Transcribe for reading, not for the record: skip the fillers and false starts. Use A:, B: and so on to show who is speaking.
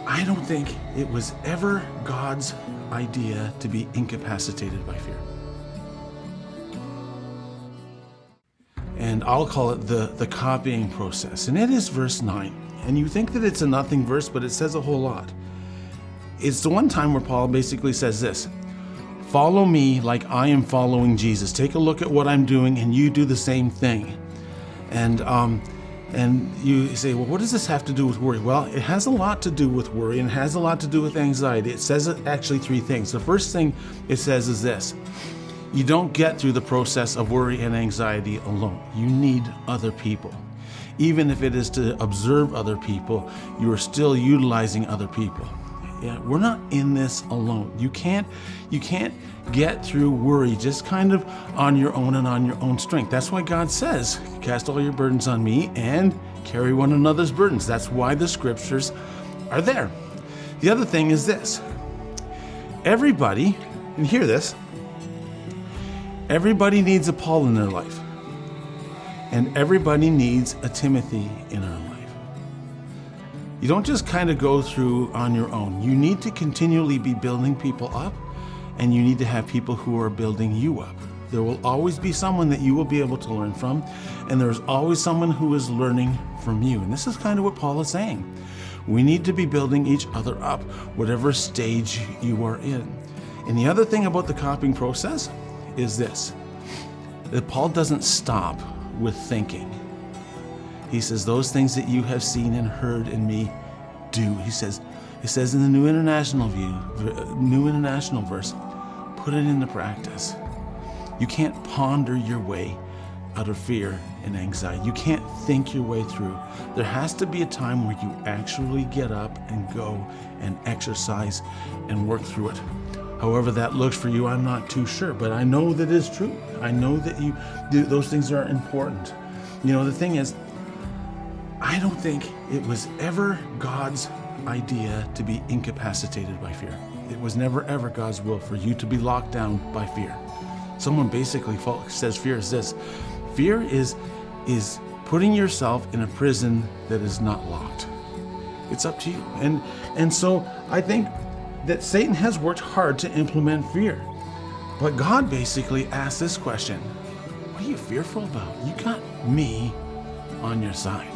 A: I don't think it was ever God's idea to be incapacitated by fear. And I'll call it the copying process. And it is verse 9. And you think that it's a nothing verse, but it says a whole lot. It's the one time where Paul basically says this: follow me like I am following Jesus. Take a look at what I'm doing and you do the same thing. And you say, well, what does this have to do with worry? Well, it has a lot to do with worry and it has a lot to do with anxiety. It says actually three things. The first thing it says is this: you don't get through the process of worry and anxiety alone. You need other people. Even if it is to observe other people, you are still utilizing other people. Yeah, we're not in this alone. You can't get through worry just kind of on your own and on your own strength. That's why God says, cast all your burdens on me and carry one another's burdens. That's why the scriptures are there. The other thing is this: everybody, and hear this, everybody needs a Paul in their life. And everybody needs a Timothy in our life. You don't just kind of go through on your own. You need to continually be building people up, and you need to have people who are building you up. There will always be someone that you will be able to learn from, and there's always someone who is learning from you. And this is kind of what Paul is saying. We need to be building each other up, whatever stage you are in. And the other thing about the copying process is this: that Paul doesn't stop with thinking. He says, those things that you have seen and heard in me, do. It says in the New International Verse, put it into practice. You can't ponder your way out of fear and anxiety. You can't think your way through. There has to be a time where you actually get up and go and exercise and work through it. However that looks for you, I'm not too sure, but I know that is true. I know that you do, those things are important. You know, the thing is, I don't think it was ever God's idea to be incapacitated by fear. It was never ever God's will for you to be locked down by fear. Someone basically says fear is this: fear is putting yourself in a prison that is not locked. It's up to you. And so I think that Satan has worked hard to implement fear. But God basically asked this question: what are you fearful about? You got me on your side.